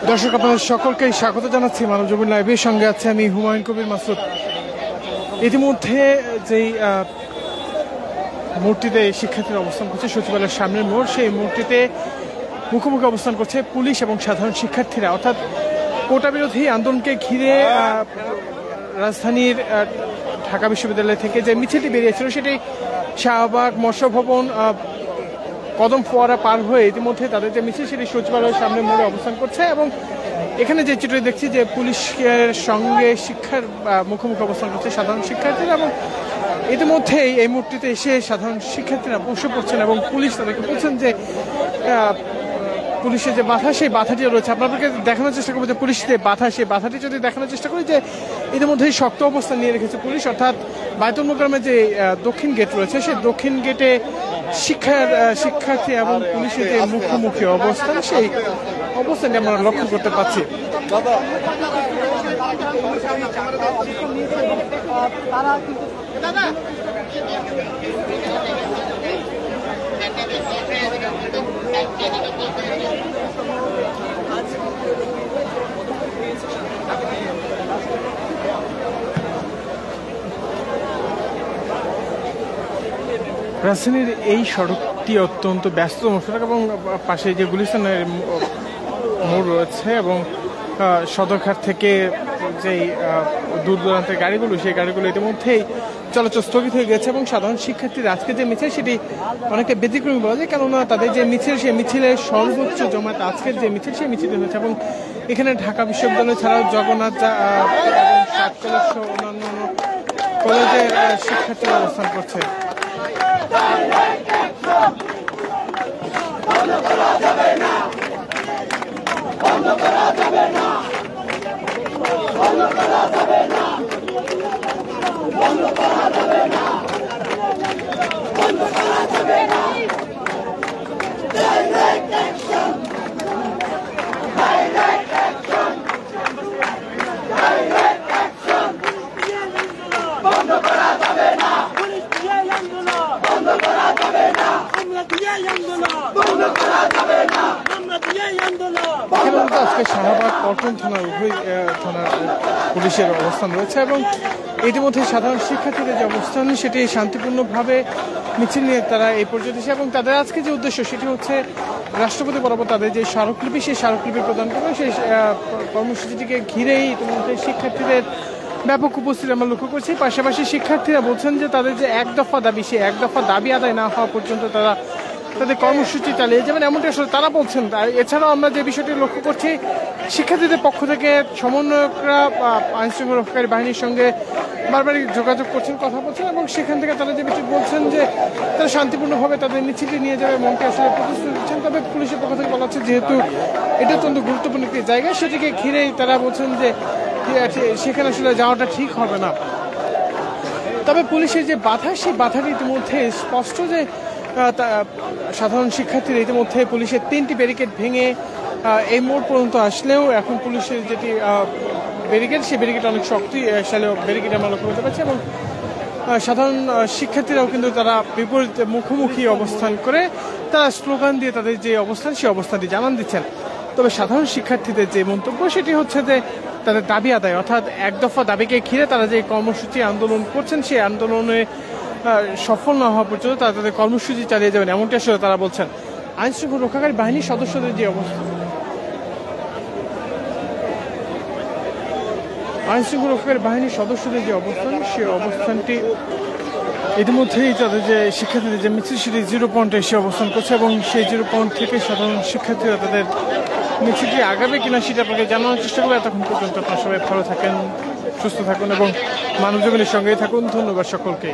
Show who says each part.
Speaker 1: দর্শক আপনাদের সকলকে স্বাগত জানাচ্ছি মানবজমিন লাইভের সঙ্গে আছে আমি হুমায়ুন কবির মাসুদ। ইতিমধ্যে যেই মূর্তিতে শিক্ষার্থীরা অবস্থান করছে সচিবালয়ের সামনের মোড়, সেই মূর্তিতে মুখোমুখি অবস্থান করছে পুলিশ এবং সাধারণ শিক্ষার্থীরা। অর্থাৎ কোটা বিরোধী আন্দোলনকে ঘিরে রাজধানীর ঢাকা বিশ্ববিদ্যালয় থেকে যে মিছিলটি বেরিয়েছিল সেটি শাহবাগ মৎস্য ভবন কদম ফোয়ারা পার হয়ে ইতিমধ্যে তাদের যে মিছিল সেটি সচিবালয়ের সামনে মোড়ে অবস্থান করছে। এবং এখানে যে চিত্রটি দেখছি যে পুলিশের সঙ্গে শিক্ষার মুখোমুখি অবস্থান করছে সাধারণ শিক্ষার্থীরা, এবং ইতিমধ্যেই এই মূর্তিতে এসে সাধারণ শিক্ষার্থীরা বসে পড়ছেন এবং পুলিশ তাদেরকে বলছেন যে পুলিশের যে বাধা সেই বাধাটি রয়েছে। আপনাদেরকে দেখানোর চেষ্টা করবো যে পুলিশ যে বাধা সেই বাধাটি যদি দেখানোর চেষ্টা করি যে ইতিমধ্যেই শক্ত অবস্থান নিয়ে রেখেছে পুলিশ। অর্থাৎ বায়তুল মোকাররমের যে দক্ষিণ গেট রয়েছে সেই দক্ষিণ গেটে শিক্ষার্থী এবং পুলিশের যে মুখোমুখি অবস্থান সেই অবস্থানটি আমরা লক্ষ্য করতে পারছি। রাজধানীর এই সড়কটি অত্যন্ত ব্যস্ততম সড়ক এবং পাশে যে গুলিস্তানের মোড় রয়েছে এবং সদরঘাট থেকে যেই দূর দূরান্তের গাড়িগুলো সেই গাড়িগুলো ইতিমধ্যেই চলাচল স্থগিত হয়ে গেছে এবং সাধারণ শিক্ষার্থীর আজকে যে মিছিল সেটি অনেকটা ব্যতিক্রমী বলা যায়, কেননা তাদের যে মিছিল সেই মিছিলের সর্বোচ্চ জমায়েত আজকের যে মিছিল সেই মিছিল হয়েছে। এবং এখানে ঢাকা বিশ্ববিদ্যালয় ছাড়াও জগন্নাথ এবং সাত কলেজ সহ অন্যান্য কলেজের শিক্ষার্থীরা অবস্থান করছে। আজকে শাহবাগ পল্টন থানার উভয় থানার পুলিশের অবস্থান রয়েছে এবং ইতিমধ্যে সাধারণ শিক্ষার্থীদের যে অবস্থান সেটি শান্তিপূর্ণভাবে মিছিল নিয়ে তারা এই পর্যন্ত এসে এবং তাদের আজকে যে উদ্দেশ্য সেটি হচ্ছে রাষ্ট্রপতি বরাবর তাদের যে স্মারকলিপি সেই স্মারকলিপি প্রদান করবে। সেই কর্মসূচিটিকে ঘিরেই ইতিমধ্যে শিক্ষার্থীদের ব্যাপক উপস্থিতি আমরা লক্ষ্য করছি। পাশাপাশি শিক্ষার্থীরা বলছেন যে তাদের যে এক দফা দাবি সেই এক দফা দাবি আদায় না হওয়া পর্যন্ত তারা তাদের কর্মসূচি চালিয়ে যাবেন, এমনটি আসলে তারা বলছেন। এছাড়াও আমরা যে বিষয়টি লক্ষ্য করছি শিক্ষার্থীদের পক্ষ থেকে সমন্বয়করা আইনশৃঙ্খলা রক্ষাকারী বাহিনীর সঙ্গে বারবারই যোগাযোগ করছেন, কথা বলছেন এবং সেখান থেকে তারা যে বিষয়টি বলছেন যে তারা শান্তিপূর্ণভাবে তাদের মিছিলটি নিয়ে যাবে এমনটি আসলে প্রতিশ্রুতি দিচ্ছেন। তবে পুলিশের পক্ষ থেকে বলা হচ্ছে যেহেতু এটা অত্যন্ত গুরুত্বপূর্ণ একটি জায়গা সেটিকে ঘিরেই তারা বলছেন যে সেখানে আসলে যাওয়াটা ঠিক হবে না। তবে পুলিশের যে বাধা সেই বাধাটি ইতিমধ্যে স্পষ্ট যে সাধারণ শিক্ষার্থীরা ইতিমধ্যে পুলিশের 3টি ব্যারিকেড ভেঙে এই মোড় পর্যন্ত আসলেও এখন পুলিশের যেটি ব্যারিকেড সেই ব্যারিকেড অনেক শক্তিশালী ব্যারিকেড আমরা লক্ষ্য করতে পারছি এবং সাধারণ শিক্ষার্থীরাও কিন্তু তারা বিপরীত মুখোমুখি অবস্থান করে তারা স্লোগান দিয়ে তাদের যে অবস্থান সেই অবস্থানটি জানান দিচ্ছেন। তবে সাধারণ শিক্ষার্থীদের যে মন্তব্য সেটি হচ্ছে যে তাদের দাবি আদায়, অর্থাৎ এক দফা দাবিকে ঘিরে তারা যে কর্মসূচি আন্দোলন করছেন সেই আন্দোলনে সফল না হওয়া পর্যন্ত তারা তাদের কর্মসূচি চালিয়ে যাবেন এমনটি আসলে তারা বলছেন। আইনশৃঙ্খলা রক্ষাকারী বাহিনীর সদস্যদের যে অবস্থা আইনশৃঙ্খলা রক্ষাকারী বাহিনীর সদস্যদের যে অবস্থান সেই অবস্থানটি ইতিমধ্যেই তাদের যে শিক্ষার্থীদের যে মিছিল সেটি 0 পয়েন্টে এসে অবস্থান করছে এবং সেই 0 পয়েন্ট থেকে সাধারণ শিক্ষার্থীরা তাদের মিছিলটি আগাবে কিনা সেটা আপনাকে জানানোর চেষ্টা করবে। এতক্ষণ পর্যন্ত আপনারা সবাই ভালো থাকেন, সুস্থ থাকুন এবং মানবজমিনের সঙ্গেই থাকুন। ধন্যবাদ সকলকে।